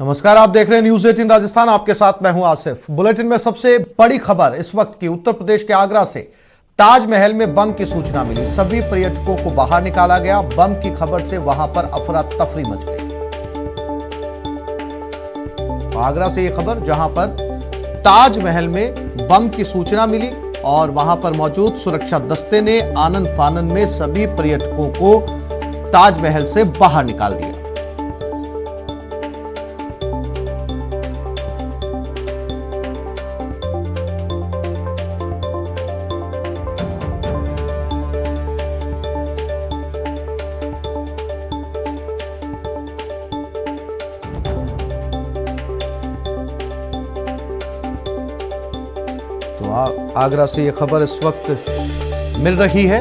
नमस्कार, आप देख रहे हैं न्यूज 18 राजस्थान। आपके साथ मैं हूं आसिफ। बुलेटिन में सबसे बड़ी खबर इस वक्त की उत्तर प्रदेश के आगरा से। ताजमहल में बम की सूचना मिली, सभी पर्यटकों को बाहर निकाला गया। बम की खबर से वहां पर अफरा तफरी मच गई। आगरा से यह खबर, जहां पर ताजमहल में बम की सूचना मिली और वहां पर मौजूद सुरक्षा दस्ते ने आनन फानन में सभी पर्यटकों को ताजमहल से बाहर निकाल दिया। तो आगरा से ये खबर इस वक्त मिल रही है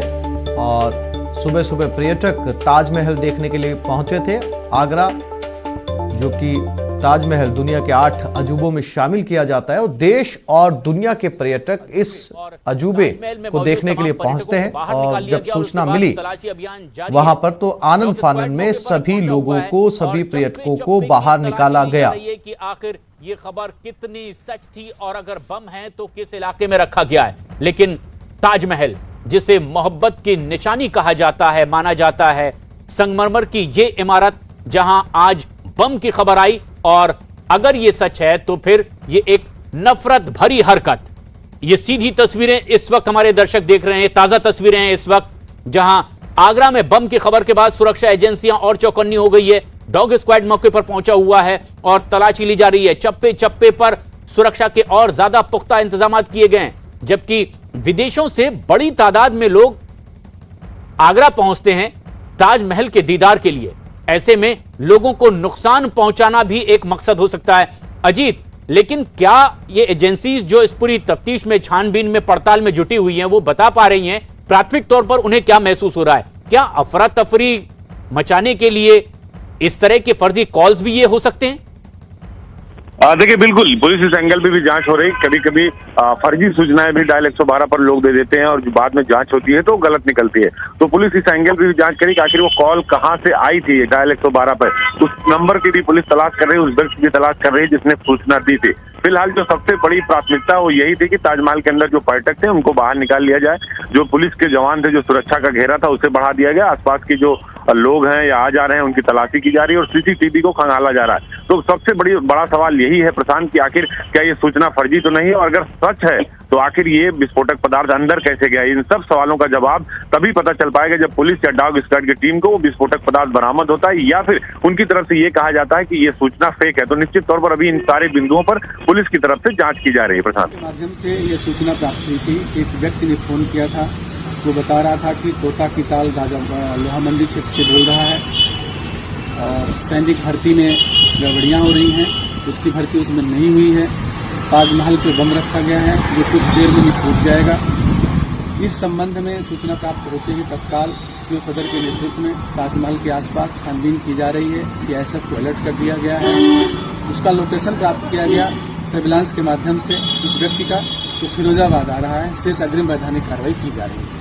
और सुबह सुबह पर्यटक ताजमहल देखने के लिए पहुंचे थे। आगरा, जो कि ताजमहल दुनिया के 8 अजूबों में शामिल किया जाता है और देश और दुनिया के पर्यटक इस अजूबे को देखने के लिए पहुंचते हैं। और जब सूचना मिली वहां पर तो आनन फानन में सभी लोगों को, सभी पर्यटकों को बाहर निकाला गया। कि आखिर ये खबर कितनी सच थी और अगर बम है तो किस इलाके में रखा गया है। लेकिन ताजमहल, जिसे मोहब्बत की निशानी कहा जाता है, माना जाता है, संगमरमर की ये इमारत जहां आज बम की खबर आई, और अगर ये सच है तो फिर ये एक नफरत भरी हरकत। ये सीधी तस्वीरें इस वक्त हमारे दर्शक देख रहे हैं, ताजा तस्वीरें हैं इस वक्त, जहां आगरा में बम की खबर के बाद सुरक्षा एजेंसियां और चौकन्नी हो गई है। डॉग स्क्वाड मौके पर पहुंचा हुआ है और तलाशी ली जा रही है। चप्पे चप्पे पर सुरक्षा के और ज्यादा पुख्ता इंतजाम किए गए हैं, जबकि विदेशों से बड़ी तादाद में लोग आगरा पहुंचते हैं ताजमहल के दीदार के लिए। ऐसे में लोगों को नुकसान पहुंचाना भी एक मकसद हो सकता है। अजीत, लेकिन क्या ये एजेंसीज जो इस पूरी तफ्तीश में, छानबीन में, पड़ताल में जुटी हुई हैं, वो बता पा रही हैं प्राथमिक तौर पर उन्हें क्या महसूस हो रहा है? क्या अफरा तफरी मचाने के लिए इस तरह के फर्जी कॉल्स भी ये हो सकते हैं? देखिए, बिल्कुल पुलिस इस एंगल पे भी जांच हो रही। कभी कभी फर्जी सूचनाएं भी डायल 112 पर लोग दे देते हैं और जो बाद में जांच होती है तो गलत निकलती है। तो पुलिस इस एंगल पे भी जांच करी कि आखिर वो कॉल कहां से आई थी डायल 112 पर। उस नंबर की भी पुलिस तलाश कर रही है, उस व्यक्ति की तलाश कर रही है जिसने सूचना दी थी। फिलहाल जो सबसे बड़ी प्राथमिकता वो यही थी कि ताजमहल के अंदर जो पर्यटक थे उनको बाहर निकाल लिया जाए। जो पुलिस के जवान थे, जो सुरक्षा का घेरा था, उसे बढ़ा दिया गया। आसपास के जो लोग हैं या आ जा रहे हैं उनकी तलाशी की जा रही है और सीसीटीवी को खंगाला जा रहा है। तो सबसे बड़ा सवाल यही है प्रशांत, कि आखिर क्या ये सूचना फर्जी तो नहीं है, और अगर सच है तो आखिर ये विस्फोटक पदार्थ अंदर कैसे गया? इन सब सवालों का जवाब तभी पता चल पाएगा जब पुलिस या डॉग स्क्वाड की टीम को वो विस्फोटक पदार्थ बरामद होता है या फिर उनकी तरफ से ये कहा जाता है कि ये सूचना फेक है। तो निश्चित तौर पर अभी इन सारे बिंदुओं पर पुलिस की तरफ से जांच की जा रही है। प्रशांत के माध्यम से ये सूचना प्राप्त हुई थी। एक व्यक्ति ने फोन किया था, वो बता रहा था कि तोता की ताल राजा लोहा मंडी क्षेत्र से बोल रहा है और सैनिक भर्ती में गड़बड़ियां हो रही हैं, उसकी भर्ती उसमें नहीं हुई है। ताजमहल पे बम रखा गया है जो कुछ देर में ही फूट जाएगा। इस संबंध में सूचना प्राप्त होते ही तत्काल सीओ सदर के नेतृत्व में ताजमहल के आसपास छानबीन की जा रही है। सीआईएसएफ को अलर्ट कर दिया गया है। उसका लोकेशन प्राप्त किया गया सर्विलांस के माध्यम से उस व्यक्ति का, तो फिरोजाबाद आ रहा है। शेष अग्रिम वैधानिक कार्रवाई की जा रही है।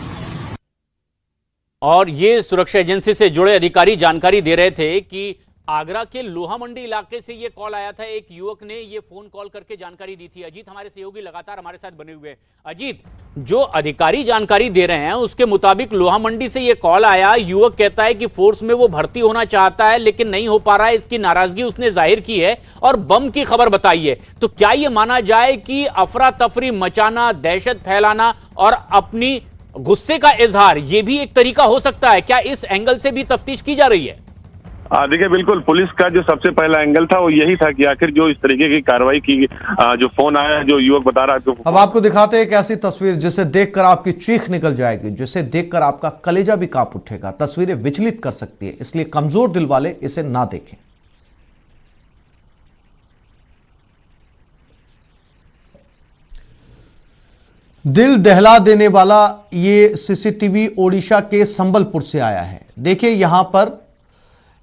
और ये सुरक्षा एजेंसी से जुड़े अधिकारी जानकारी दे रहे थे कि आगरा के लोहा मंडी इलाके से ये कॉल आया था। एक युवक ने ये फोन कॉल करके जानकारी दी थी। अजीत, हमारे सहयोगी लगातार हमारे साथ बने हुए हैं। अजीत, जो अधिकारी जानकारी दे रहे हैं उसके मुताबिक लोहा मंडी से ये कॉल आया। युवक कहता है कि फोर्स में वो भर्ती होना चाहता है लेकिन नहीं हो पा रहा है, इसकी नाराजगी उसने जाहिर की है और बम की खबर बताई है। तो क्या ये माना जाए कि अफरा तफरी मचाना, दहशत फैलाना और अपनी गुस्से का इजहार, ये भी एक तरीका हो सकता है? क्या इस एंगल से भी तफ्तीश की जा रही है? देखिए, बिल्कुल पुलिस का जो सबसे पहला एंगल था वो यही था कि आखिर जो इस तरीके की कार्रवाई की, जो फोन आया, जो युवक बता रहा है। तो अब आपको दिखाते हैं एक ऐसी तस्वीर जिसे देखकर आपकी चीख निकल जाएगी, जिसे देखकर आपका कलेजा भी कांप उठेगा। तस्वीरें विचलित कर सकती है, इसलिए कमजोर दिल वाले इसे ना देखें। दिल दहला देने वाला ये सीसीटीवी ओडिशा के संबलपुर से आया है। देखिए, यहां पर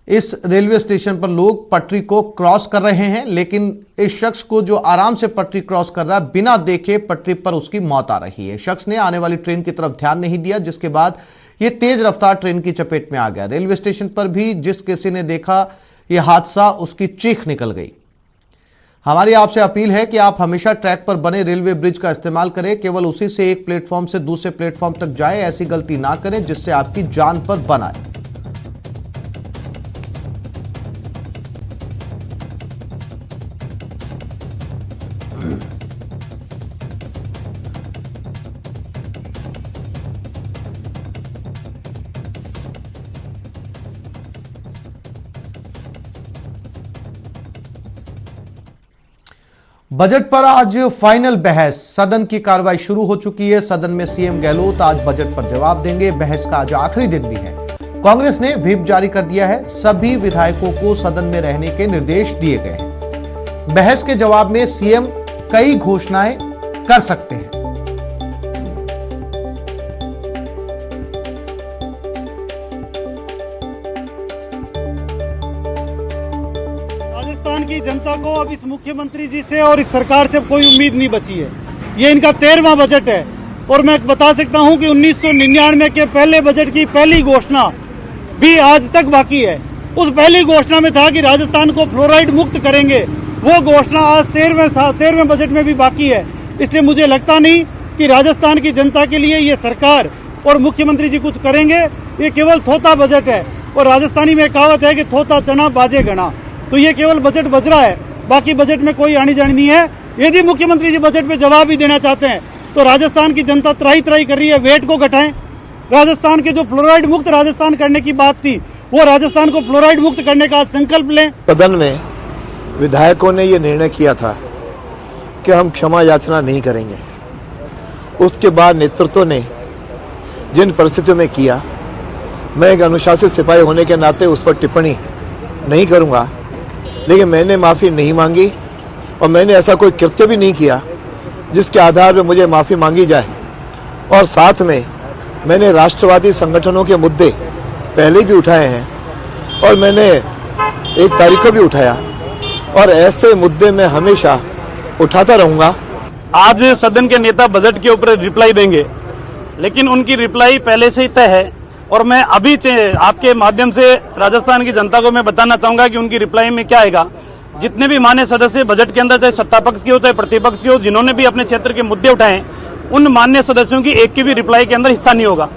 इस रेलवे स्टेशन पर लोग पटरी को क्रॉस कर रहे हैं, लेकिन इस शख्स को जो आराम से पटरी क्रॉस कर रहा है, बिना देखे पटरी पर उसकी मौत आ रही है। शख्स ने आने वाली ट्रेन की तरफ ध्यान नहीं दिया, जिसके बाद यह तेज रफ्तार ट्रेन की चपेट में आ गया। रेलवे स्टेशन पर भी जिस किसी ने देखा यह हादसा, उसकी चीख निकल गई। हमारी आपसे अपील है कि आप हमेशा ट्रैक पर बने रेलवे ब्रिज का इस्तेमाल करें, केवल उसी से एक प्लेटफॉर्म से दूसरे प्लेटफॉर्म तक जाएं। ऐसी गलती ना करें जिससे आपकी जान पर बन आए। बजट पर आज फाइनल बहस। सदन की कार्रवाई शुरू हो चुकी है। सदन में सीएम गहलोत आज बजट पर जवाब देंगे। बहस का आज आखिरी दिन भी है। कांग्रेस ने व्हिप जारी कर दिया है। सभी विधायकों को सदन में रहने के निर्देश दिए गए हैं। बहस के जवाब में सीएम कई घोषणाएं कर सकते हैं। राजस्थान की जनता को अब इस मुख्यमंत्री जी से और इस सरकार से कोई उम्मीद नहीं बची है। ये इनका 13वां बजट है और मैं बता सकता हूं कि 1999 के पहले बजट की पहली घोषणा भी आज तक बाकी है। उस पहली घोषणा में था कि राजस्थान को फ्लोराइड मुक्त करेंगे। वो घोषणा आज 13वें बजट में भी बाकी है। इसलिए मुझे लगता नहीं कि राजस्थान की जनता के लिए ये सरकार और मुख्यमंत्री जी कुछ करेंगे। ये केवल थोथा बजट है और राजस्थानी में कहावत है कि थोथा चना बाजे गना। तो ये केवल बजट बज रहा है, बाकी बजट में कोई आनी जानी नहीं है। यदि मुख्यमंत्री जी बजट पे जवाब ही देना चाहते हैं तो राजस्थान की जनता त्राही त्राही कर रही है, वेट को घटाएं। राजस्थान के जो फ्लोराइड मुक्त राजस्थान करने की बात थी, वो राजस्थान को फ्लोराइड मुक्त करने का संकल्प लें। सदन में विधायकों ने ये निर्णय किया था कि हम क्षमा याचना नहीं करेंगे। उसके बाद नेतृत्व ने जिन परिस्थितियों में किया, मैं एक अनुशासित सिपाही होने के नाते उस पर टिप्पणी नहीं करूंगा, लेकिन मैंने माफी नहीं मांगी और मैंने ऐसा कोई कृत्य भी नहीं किया जिसके आधार पर मुझे माफी मांगी जाए। और साथ में मैंने राष्ट्रवादी संगठनों के मुद्दे पहले भी उठाए हैं और मैंने 1 तारीख को भी उठाया और ऐसे मुद्दे मैं हमेशा उठाता रहूंगा। आज सदन के नेता बजट के ऊपर रिप्लाई देंगे, लेकिन उनकी रिप्लाई पहले से ही तय है और मैं अभी आपके माध्यम से राजस्थान की जनता को मैं बताना चाहूंगा कि उनकी रिप्लाई में क्या आएगा। जितने भी मान्य सदस्य बजट के अंदर, चाहे सत्ता पक्ष के हो चाहे प्रतिपक्ष के हो, जिन्होंने भी अपने क्षेत्र के मुद्दे उठाए, उन मान्य सदस्यों की एक की भी रिप्लाई के अंदर हिस्सा नहीं होगा।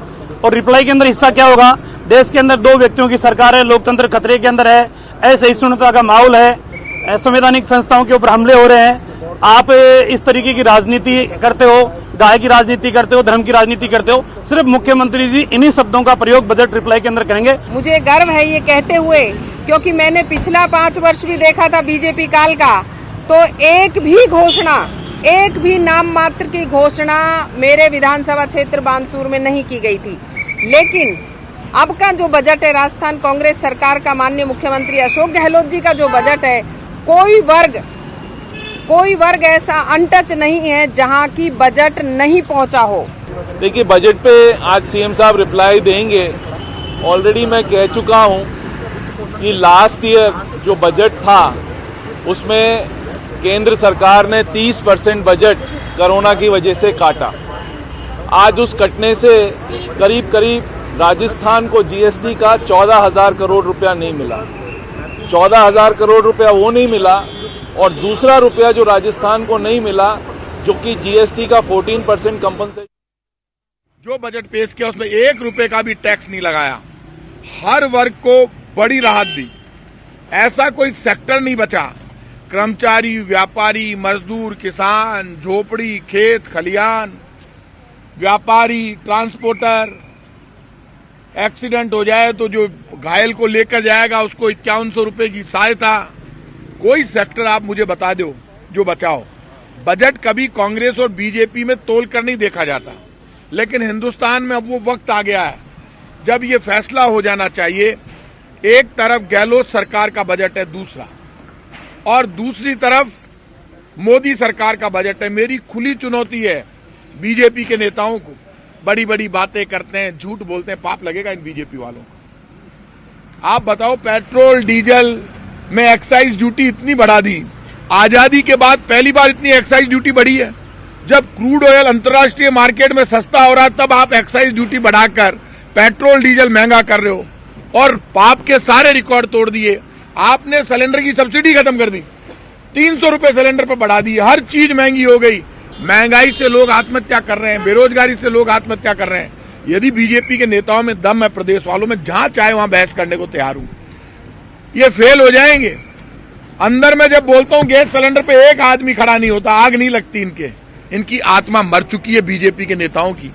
और रिप्लाई के अंदर हिस्सा क्या होगा? देश के अंदर 2 व्यक्तियों की सरकार है, लोकतंत्र खतरे के अंदर है, असहिष्णुता का माहौल है, संवैधानिक संस्थाओं के ऊपर हमले हो रहे हैं। आप इस तरीके की राजनीति करते हो, गाय की राजनीति करते हो, धर्म की राजनीति करते हो। सिर्फ मुख्यमंत्री जी इन्हीं शब्दों का प्रयोग बजट रिप्लाई के अंदर करेंगे। मुझे गर्व है ये कहते हुए, क्योंकि मैंने पिछला 5 वर्ष भी देखा था बीजेपी काल का, तो एक भी घोषणा, एक भी नाम मात्र की घोषणा मेरे विधानसभा क्षेत्र बानसूर में नहीं की गई थी। लेकिन अब का जो बजट है राजस्थान कांग्रेस सरकार का, माननीय मुख्यमंत्री अशोक गहलोत जी का जो बजट है, कोई वर्ग ऐसा अनटच नहीं है जहां की बजट नहीं पहुंचा हो। देखिए, बजट पे आज सीएम साहब रिप्लाई देंगे। ऑलरेडी मैं कह चुका हूं कि लास्ट ईयर जो बजट था उसमें केंद्र सरकार ने 30% बजट कोरोना की वजह से काटा। आज उस कटने से करीब राजस्थान को जीएसटी का 14,000 करोड़ रुपया नहीं मिला। 14,000 करोड़ रुपया वो नहीं मिला और दूसरा रुपया जो राजस्थान को नहीं मिला, जो कि जीएसटी का 14% कंपनसेशन। जो बजट पेश किया उसमें 1 रुपए का भी टैक्स नहीं लगाया, हर वर्ग को बड़ी राहत दी। ऐसा कोई सेक्टर नहीं बचा, कर्मचारी, व्यापारी, मजदूर, किसान, झोपड़ी, खेत खलियान, व्यापारी, ट्रांसपोर्टर, एक्सीडेंट हो जाए तो जो घायल को लेकर जाएगा उसको 5100 रुपए की सहायता। कोई सेक्टर आप मुझे बता दो जो बचाओ। बजट कभी कांग्रेस और बीजेपी में तोल कर नहीं देखा जाता, लेकिन हिंदुस्तान में अब वो वक्त आ गया है जब ये फैसला हो जाना चाहिए। एक तरफ गहलोत सरकार का बजट है दूसरा, और दूसरी तरफ मोदी सरकार का बजट है। मेरी खुली चुनौती है बीजेपी के नेताओं को, बड़ी बड़ी बातें करते हैं, झूठ बोलते हैं, पाप लगेगा इन बीजेपी वालों को। आप बताओ, पेट्रोल डीजल में एक्साइज ड्यूटी इतनी बढ़ा दी, आजादी के बाद पहली बार इतनी एक्साइज ड्यूटी बढ़ी है। जब क्रूड ऑयल अंतर्राष्ट्रीय मार्केट में सस्ता हो रहा तब आप एक्साइज ड्यूटी बढ़ाकर पेट्रोल डीजल महंगा कर रहे हो और पाप के सारे रिकॉर्ड तोड़ दिए। आपने सिलेंडर की सब्सिडी खत्म कर दी, 300 रुपए सिलेंडर पर बढ़ा दी, हर चीज महंगी हो गई। महंगाई से लोग आत्महत्या कर रहे हैं, बेरोजगारी से लोग आत्महत्या कर रहे हैं। यदि बीजेपी के नेताओं में दम है, प्रदेश वालों में, जहां चाहे वहां बहस करने को तैयार हूं। ये फेल हो जाएंगे। अंदर में जब बोलता हूं गैस सिलेंडर पे एक आदमी खड़ा नहीं होता, आग नहीं लगती इनके। इनकी आत्मा मर चुकी है बीजेपी के नेताओं की।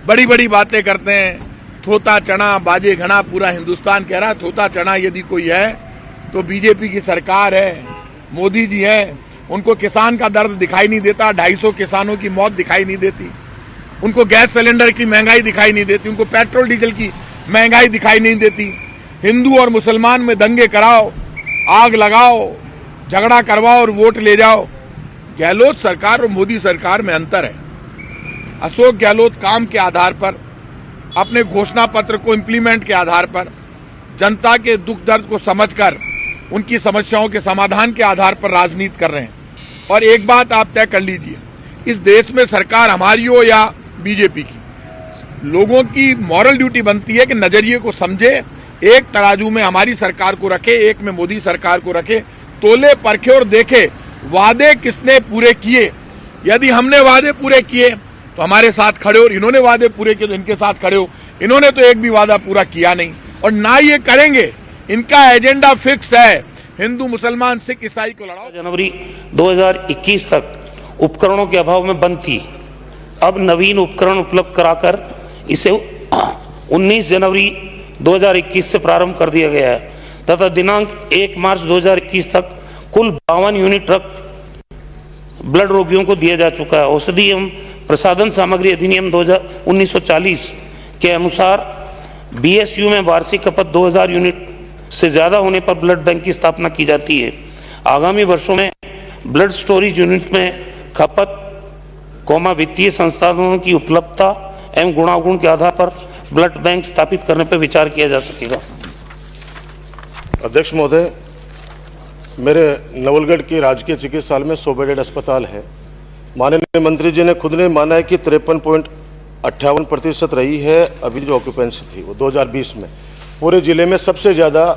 बड़ी बड़ी बातें करते हैं, थोता चना बाजे घना, पूरा हिंदुस्तान कह रहा थोता चना यदि कोई है तो बीजेपी की सरकार है, मोदी जी है। उनको किसान का दर्द दिखाई नहीं देता, 250 किसानों की मौत दिखाई नहीं देती, उनको गैस सिलेंडर की महंगाई दिखाई नहीं देती, उनको पेट्रोल डीजल की महंगाई दिखाई नहीं देती। हिंदू और मुसलमान में दंगे कराओ, आग लगाओ, झगड़ा करवाओ और वोट ले जाओ। गहलोत सरकार और मोदी सरकार में अंतर है। अशोक गहलोत काम के आधार पर, अपने घोषणा पत्र को इम्प्लीमेंट के आधार पर, जनता के दुख दर्द को समझकर उनकी समस्याओं के समाधान के आधार पर राजनीति कर रहे हैं। और एक बात आप तय कर लीजिए, इस देश में सरकार हमारी हो या बीजेपी की, लोगों की मॉरल ड्यूटी बनती है कि नजरिए को समझे, एक तराजू में हमारी सरकार को रखे, एक में मोदी सरकार को रखे, तोले परखे और देखे वादे किसने पूरे किए। यदि हमने वादे पूरे किए तो हमारे साथ खड़े हो, और इन्होंने वादे पूरे किए तो इनके साथ खड़े हो। इन्होंने तो एक भी वादा पूरा किया नहीं और ना ये करेंगे। इनका एजेंडा फिक्स है, हिंदू मुसलमान सिख ईसाई को लड़ाओ। जनवरी 2021 तक उपकरणों के अभाव में बंद थी। अब नवीन उपकरण उपलब्ध कराकर इसे 19 जनवरी 2021 से प्रारंभ कर दिया गया है तथा दिनांक 1 मार्च 2021 तक कुल 52 यूनिट रक्त ब्लड रोगियों को दिया जा चुका है। औषधि एवं प्रसाधन सामग्री अधिनियम 1940 के अनुसार बीएसयू में वार्षिक खपत 2000 यूनिट से ज्यादा होने पर ब्लड बैंक की स्थापना की जाती है। आगामी वर्षों में ब्लड स्टोरेज यूनिट में खपत वित्तीय संसाधनों की उपलब्धता एवं गुणागुण के आधार पर ब्लड बैंक स्थापित करने पर विचार किया जा सकेगा। अध्यक्ष महोदय, मेरे नवलगढ़ की राजकीय चिकित्सालय में 100 बेडेड अस्पताल है। माननीय मंत्री जी ने खुद ने माना है कि 53.58% रही है अभी जो ऑक्यूपेंसी थी वो 2020 में। पूरे जिले में सबसे ज़्यादा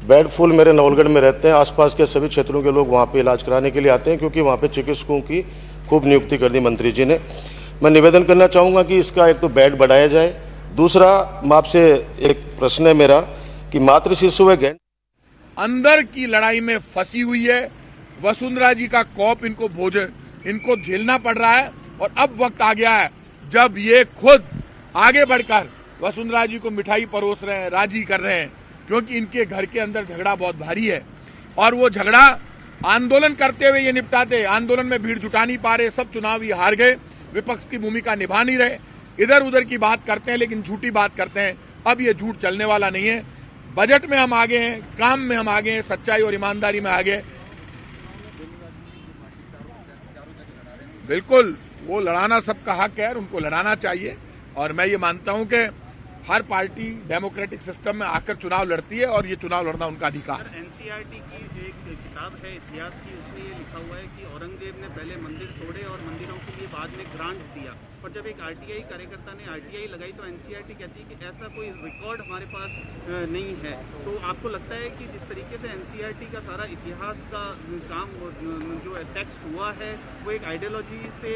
बेड फुल मेरे नवलगढ़ में रहते हैं। आसपास के सभी क्षेत्रों के लोग वहाँ पे इलाज कराने के लिए आते हैं क्योंकि वहाँ पे चिकित्सकों की खूब नियुक्ति कर दी मंत्री जी ने। मैं निवेदन करना चाहूँगा कि इसका एक तो बेड बढ़ाया जाए। दूसरा, मैं आपसे एक प्रश्न है मेरा कि मातृ शिशु व अंदर की लड़ाई में फंसी हुई है वसुंधरा जी का कौप, इनको भोजन इनको झेलना पड़ रहा है। और अब वक्त आ गया है जब ये खुद आगे बढ़कर वसुंधरा जी को मिठाई परोस रहे हैं, राजी कर रहे हैं, क्योंकि इनके घर के अंदर झगड़ा बहुत भारी है। और वो झगड़ा आंदोलन करते हुए ये निपटाते, आंदोलन में भीड़ जुटा नहीं पा रहे, सब चुनाव ही हार गए, विपक्ष की भूमिका निभा नहीं रहे, इधर उधर की बात करते हैं लेकिन झूठी बात करते हैं। अब ये झूठ चलने वाला नहीं है। बजट में हम आगे हैं, काम में हम आगे हैं, सच्चाई और ईमानदारी में आगे। बिल्कुल, वो लड़ाना सबका हक है और उनको लड़ाना चाहिए। और मैं ये मानता हूं कि हर पार्टी डेमोक्रेटिक सिस्टम में आकर चुनाव लड़ती है और ये चुनाव लड़ना उनका अधिकार है। एनसीईआरटी की एक किताब है इतिहास की, उसमें ये लिखा हुआ है कि औरंगजेब ने पहले मंदिर तोड़े और मंदिरों के लिए बाद में ग्रांट दिया, और जब एक आरटीआई कार्यकर्ता ने आरटीआई लगाई तो एनसीईआरटी कहती है कि ऐसा कोई रिकॉर्ड हमारे पास नहीं है। तो आपको लगता है कि जिस तरीके से एनसीईआरटी का सारा इतिहास का काम जो टेक्स्ट हुआ है वो एक आइडियोलॉजी से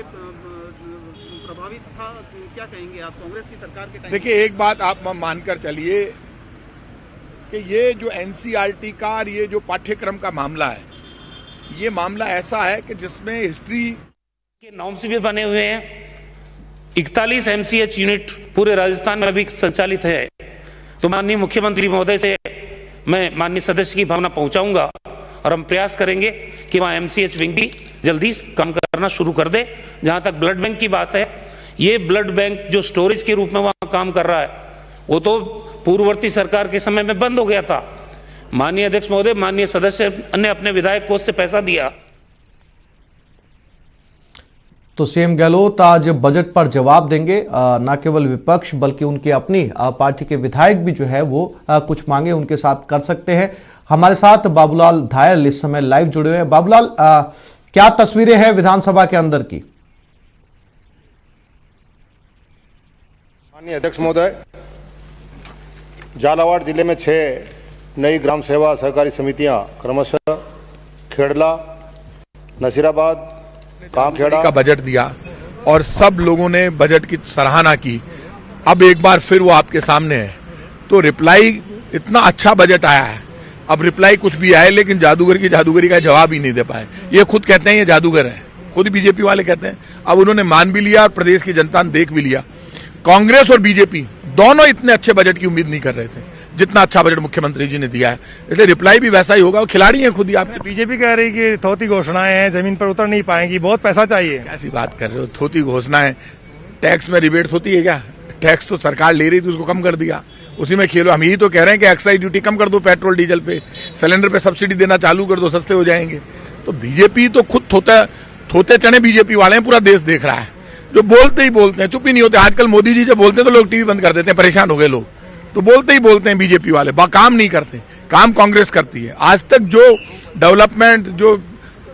प्रभावित था? क्या कहेंगे आप कांग्रेस की सरकार के टाइम? देखिए, एक बात आप मानकर चलिए कि ये जो एनसीईआरटी का और ये जो पाठ्यक्रम का मामला है, ये मामला ऐसा है कि जिसमें हिस्ट्री के नॉर्म्स भी बने हुए हैं। 41 एमसीएच यूनिट पूरे राजस्थान में अभी संचालित है। तो माननीय मुख्यमंत्री महोदय से मैं माननीय सदस्य की भावना पहुंचाऊंगा और हम प्रयास करेंगे कि वहां एमसीएच विंग भी जल्दी काम करना शुरू कर दे। जहां तक ब्लड बैंक की बात है, ये ब्लड बैंक जो स्टोरेज के रूप में वहां काम कर रहा है वो तो पूर्ववर्ती सरकार के समय में बंद हो गया था। माननीय अध्यक्ष महोदय, माननीय सदस्य ने अपने विधायक कोष से पैसा दिया। तो सीएम गहलोत आज बजट पर जवाब देंगे। न केवल विपक्ष बल्कि उनकी अपनी पार्टी के विधायक भी जो है वो कुछ मांगे उनके साथ कर सकते हैं। हमारे साथ बाबूलाल धायल इस समय लाइव जुड़े हुए हैं। बाबूलाल, क्या तस्वीरें हैं विधानसभा के अंदर की? माननीय अध्यक्ष महोदय, झालावाड़ जिले में 6 नई ग्राम सेवा सहकारी समितियां क्रमशः खेड़ला, नसीराबाद, कामखेड़ा का बजट दिया और सब लोगों ने बजट की सराहना की। अब एक बार फिर वो आपके सामने है, तो रिप्लाई इतना अच्छा बजट आया है। अब रिप्लाई कुछ भी आए, लेकिन जादूगर की जादूगरी का जवाब ही नहीं दे पाए। ये खुद कहते हैं ये जादूगर है, खुद बीजेपी वाले कहते हैं। अब उन्होंने मान भी लिया और प्रदेश की जनता ने देख भी लिया। कांग्रेस और बीजेपी दोनों इतने अच्छे बजट की उम्मीद नहीं कर रहे थे जितना अच्छा बजट मुख्यमंत्री जी ने दिया है, इसलिए रिप्लाई भी वैसा ही होगा। वो खिलाड़ी हैं खुद ही। आप बीजेपी कह रही कि थोती घोषणाएं हैं, जमीन पर उतर नहीं पाएंगी, बहुत पैसा चाहिए। कैसी बात कर रहे हो? थोती घोषणाएं, टैक्स में रिबेट होती है क्या? टैक्स तो सरकार ले रही थी, उसको कम कर दिया, उसी में खेलो। हम यही तो कह रहे हैं कि एक्साइज ड्यूटी कम कर दो, पेट्रोल डीजल पे, सिलेंडर पे सब्सिडी देना चालू कर दो, सस्ते हो जाएंगे। तो बीजेपी तो खुद थोते चने बीजेपी वाले हैं, पूरा देश देख रहा है। जो बोलते ही बोलते हैं, चुप ही नहीं होते। आजकल मोदी जी जब बोलते हैं तो लोग टीवी बंद कर देते हैं, परेशान हो गए लोग। तो बोलते ही बोलते हैं बीजेपी वाले, काम नहीं करते। काम कांग्रेस करती है। आज तक जो डेवलपमेंट जो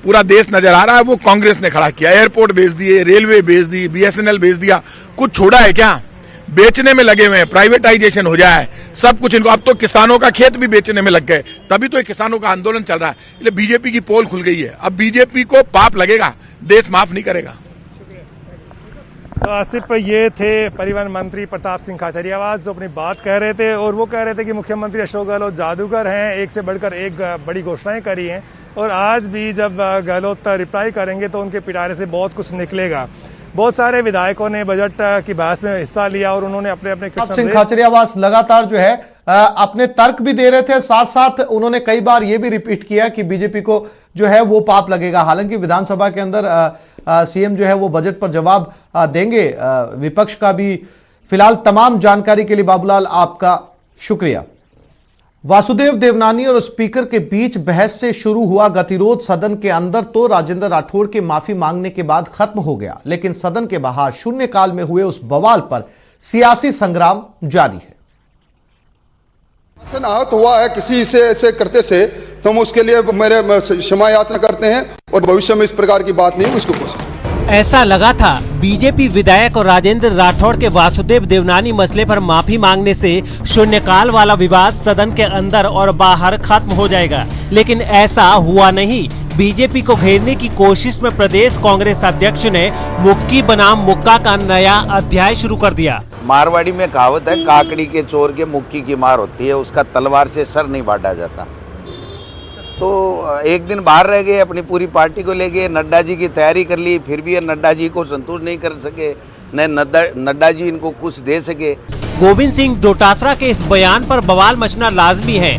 पूरा देश नजर आ रहा है वो कांग्रेस ने खड़ा किया। एयरपोर्ट भेज दिए, रेलवे भेज दी, BSNL भेज दिया, कुछ छोड़ा है क्या? बेचने में लगे हुए हैं, प्राइवेटाइजेशन हो जाए सब कुछ इनको। अब तो किसानों का खेत भी बेचने में लग गए, तभी तो एक किसानों का आंदोलन चल रहा है। इसलिए बीजेपी की पोल खुल गई है। अब बीजेपी को पाप लगेगा, देश माफ नहीं करेगा। तो आसिफ, ये थे परिवहन मंत्री प्रताप सिंह खाचरियावास जो अपनी बात कह रहे थे, और वो कह रहे थे कि मुख्यमंत्री अशोक गहलोत जादूगर हैं, एक से बढ़कर एक बड़ी घोषणाएं करी हैं, और आज भी जब गहलोत रिप्लाई करेंगे तो उनके पिटारे से बहुत कुछ निकलेगा। बहुत सारे विधायकों ने बजट की बहस में हिस्सा लिया और उन्होंने अपने प्रताप सिंह खाचरियावास लगातार जो है अपने तर्क भी दे रहे थे, साथ साथ उन्होंने कई बार यह भी रिपीट किया कि बीजेपी को जो है वो पाप लगेगा। हालांकि विधानसभा के अंदर सीएम जो है वो बजट पर जवाब देंगे, विपक्ष का भी। फिलहाल तमाम जानकारी के लिए बाबूलाल आपका शुक्रिया। वासुदेव देवनानी और स्पीकर के बीच बहस से शुरू हुआ गतिरोध सदन के अंदर तो राजेंद्र राठौड़ के माफी मांगने के बाद खत्म हो गया, लेकिन सदन के बाहर शून्यकाल में हुए उस बवाल पर सियासी संग्राम जारी है। आहत हुआ है किसी से ऐसे करते से, तो हम उसके लिए मेरे क्षमा याचना करते हैं और भविष्य में इस प्रकार की बात नहीं उसको कोशिश। ऐसा लगा था बीजेपी विधायक और राजेंद्र राठौड़ के वासुदेव देवनानी मसले पर माफी मांगने से शून्यकाल वाला विवाद सदन के अंदर और बाहर खत्म हो जाएगा, लेकिन ऐसा हुआ नहीं। बीजेपी को घेरने की कोशिश में प्रदेश कांग्रेस अध्यक्ष ने मुक्की बनाम मुक्का का नया अध्याय शुरू कर दिया। मारवाड़ी में कहावत है, काकड़ी के चोर के मुक्की की मार होती है, उसका तलवार से सर नहीं बांटा जाता। तो एक दिन बाहर रह गए, अपनी पूरी पार्टी को ले गए, नड्डा जी की तैयारी कर ली, फिर भी नड्डा जी को संतुष्ट नहीं कर सके, न नड्डा जी इनको कुछ दे सके। गोविंद सिंह डोटासरा के इस बयान पर बवाल मचना लाजमी है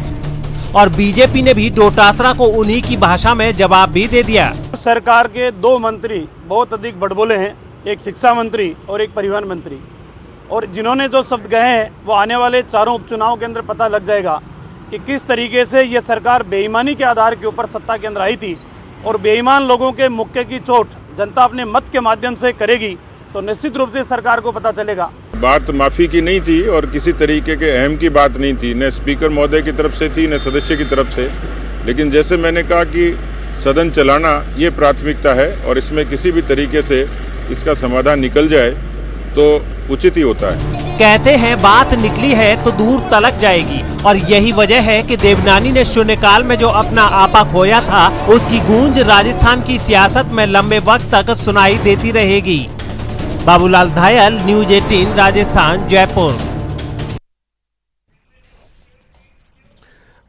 और बीजेपी ने भी डोटासरा को उन्हीं की भाषा में जवाब भी दे दिया। सरकार के दो मंत्री बहुत अधिक बड़बोले हैं, एक शिक्षा मंत्री और एक परिवहन मंत्री, और जिन्होंने जो शब्द कहे हैं वो आने वाले चारों उपचुनाव के अंदर पता लग जाएगा कि किस तरीके से ये सरकार बेईमानी के आधार के ऊपर सत्ता के अंदर आई थी, और बेईमान लोगों के मुक्के की चोट जनता अपने मत के माध्यम से करेगी तो निश्चित रूप से सरकार को पता चलेगा। बात माफी की नहीं थी और किसी तरीके के अहम की बात नहीं थी, न स्पीकर महोदय की तरफ से थी न सदस्य की तरफ से। लेकिन जैसे मैंने कहा कि सदन चलाना ये प्राथमिकता है और इसमें किसी भी तरीके से इसका समाधान निकल जाए तो उचित ही होता है। कहते हैं बात निकली है तो दूर तलक जाएगी, और यही वजह है कि देवनानी ने शून्यकाल में जो अपना आपा खोया था उसकी गूंज राजस्थान की सियासत में लंबे वक्त तक सुनाई देती रहेगी। बाबूलाल धायल, न्यूज 18 राजस्थान, जयपुर।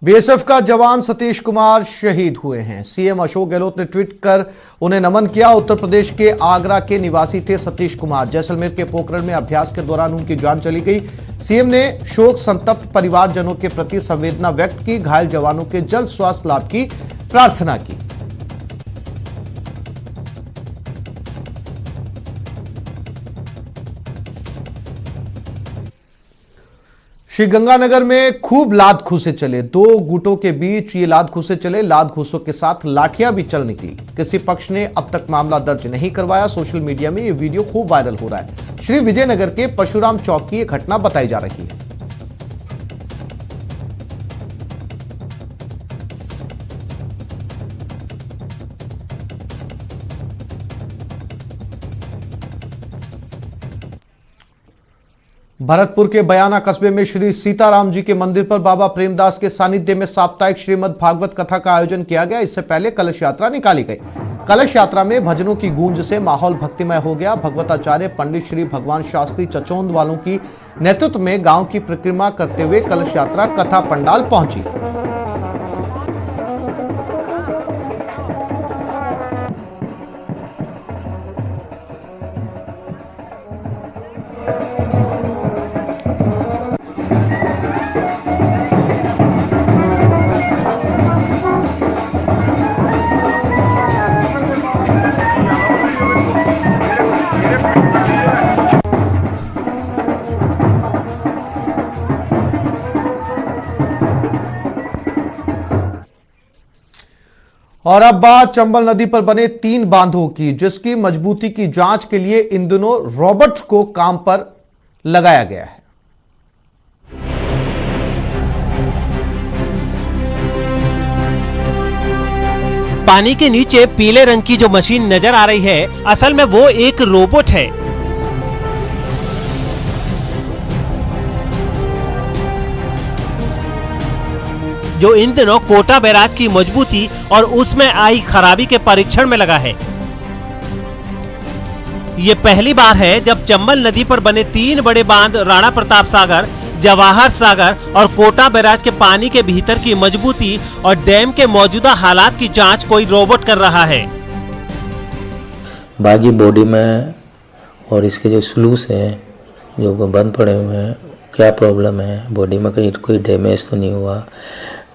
बीएसएफ का जवान सतीश कुमार शहीद हुए हैं। सीएम अशोक गहलोत ने ट्वीट कर उन्हें नमन किया। उत्तर प्रदेश के आगरा के निवासी थे सतीश कुमार। जैसलमेर के पोखरण में अभ्यास के दौरान उनकी जान चली गई। सीएम ने शोक संतप्त परिवारजनों के प्रति संवेदना व्यक्त की, घायल जवानों के जल्द स्वास्थ्य लाभ की प्रार्थना की। श्रीगंगानगर में खूब लात घूसे चले। दो गुटों के बीच ये लात घूसे चले। लात घूसों के साथ लाठियां भी चल निकली। किसी पक्ष ने अब तक मामला दर्ज नहीं करवाया। सोशल मीडिया में ये वीडियो खूब वायरल हो रहा है। श्री विजयनगर के परशुराम चौक की ये घटना बताई जा रही है। भरतपुर के बयाना कस्बे में श्री सीताराम जी के मंदिर पर बाबा प्रेमदास के सानिध्य में साप्ताहिक श्रीमद् भागवत कथा का आयोजन किया गया। इससे पहले कलश यात्रा निकाली गई। कलश यात्रा में भजनों की गूंज से माहौल भक्तिमय हो गया। भगवताचार्य पंडित श्री भगवान शास्त्री चचोंद वालों की नेतृत्व में गांव की परिक्रमा करते हुए कलश यात्रा कथा पंडाल पहुंची। और अब बात चंबल नदी पर बने 3 बांधों की, जिसकी मजबूती की जांच के लिए इन दिनों रोबोट को काम पर लगाया गया है। पानी के नीचे पीले रंग की जो मशीन नजर आ रही है, असल में वो एक रोबोट है। जो इन दिनों कोटा बैराज की मजबूती और उसमें आई खराबी के परीक्षण में लगा है। ये पहली बार है जब चंबल नदी पर बने 3 बड़े बांध राणा प्रताप सागर, जवाहर सागर और कोटा बैराज के पानी के भीतर की मजबूती और डैम के मौजूदा हालात की जांच कोई रोबोट कर रहा है। बागी बॉडी में और इसके जो स्लूस हैं जो बंद पड़े हुए हैं, क्या प्रॉब्लम है बॉडी में, कहीं कोई डैमेज तो नहीं हुआ,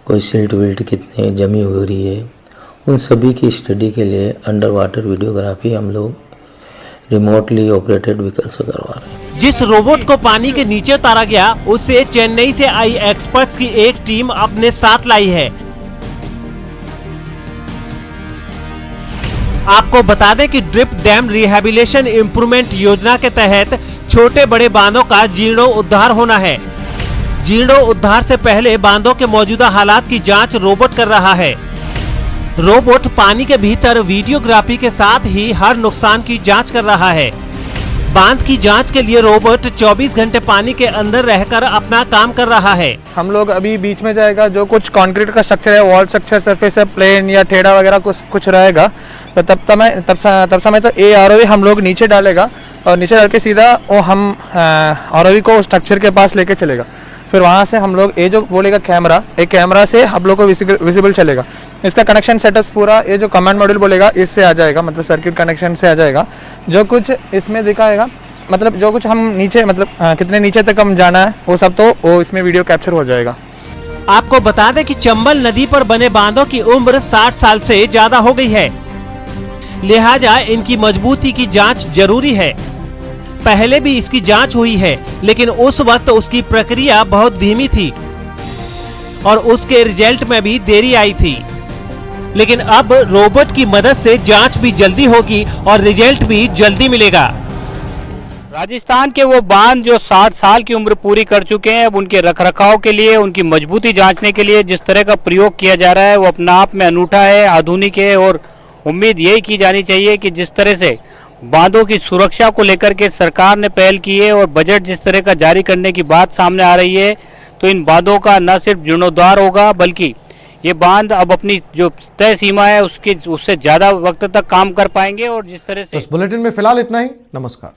कोई सिल्ट विल्ट कितने जमी हो रही है, उन सभी की स्टडी के लिए अंडर वाटर वीडियोग्राफी हम लोग रिमोटली ऑपरेटेड व्हीकल से करवा रहे हैं। जिस रोबोट को पानी के नीचे उतारा गया, उससे चेन्नई से आई एक्सपर्ट्स की एक टीम अपने साथ लाई है। आपको बता दें कि ड्रिप डैम रिहैबिलिटेशन इंप्रूवमेंट योजना के तहत छोटे बड़े बांधों का जीर्णोद्धार होना है। जीर्णोद्धार से पहले बांधों के मौजूदा हालात की जांच रोबोट कर रहा है। रोबोट पानी के भीतर वीडियोग्राफी के साथ ही हर नुकसान की जांच कर रहा है। बांध की जांच के लिए रोबोट 24 घंटे पानी के अंदर रहकर अपना काम कर रहा है। हम लोग अभी बीच में जाएगा, जो कुछ कंक्रीट का स्ट्रक्चर है, वॉल स्ट्रक्चर, सरफेस है, प्लेन या टेढ़ा वगैरह कुछ रहेगा, तो तब समय तो AROV हम लोग नीचे डालेगा और नीचे डाल के सीधा वो हम ROV को स्ट्रक्चर के पास लेके चलेगा। फिर वहाँ से हम लोग ये जो बोलेगा कैमरा, एक कैमरा से हम लोग को विजिबल चलेगा। इसका कनेक्शन सेटअप पूरा ये जो कमांड मॉड्यूल बोलेगा इससे आ जाएगा, मतलब सर्किट कनेक्शन से आ जाएगा। जो कुछ इसमें दिखाएगा, मतलब जो कुछ हम नीचे, मतलब कितने नीचे तक हम जाना है वो सब, तो वो इसमें वीडियो कैप्चर हो जाएगा। आपको बता दें कि चंबल नदी पर बने बांधों की उम्र 60 साल से ज्यादा हो गई है, लिहाजा इनकी मजबूती की जांच जरूरी है। पहले भी इसकी जांच हुई है, लेकिन उस वक्त उसकी प्रक्रिया बहुत धीमी थी और उसके रिजल्ट में भी देरी आई थी। लेकिन अब रोबोट की मदद से जांच भी जल्दी होगी और रिजल्ट भी जल्दी मिलेगा। राजस्थान के वो बांध जो 60 साल की उम्र पूरी कर चुके हैं, अब उनके रखरखाव के लिए, उनकी मजबूती जांचने के लिए जिस तरह का प्रयोग किया जा रहा है वो अपना आप में अनूठा है, आधुनिक है। और उम्मीद यही की जानी चाहिए कि जिस तरह से बांधों की सुरक्षा को लेकर के सरकार ने पहल की है और बजट जिस तरह का जारी करने की बात सामने आ रही है, तो इन बांधों का न सिर्फ जीर्णोद्धार होगा, बल्कि ये बांध अब अपनी जो तय सीमा है उससे ज्यादा वक्त तक काम कर पाएंगे। और जिस तरह से इस बुलेटिन में फिलहाल इतना ही। नमस्कार।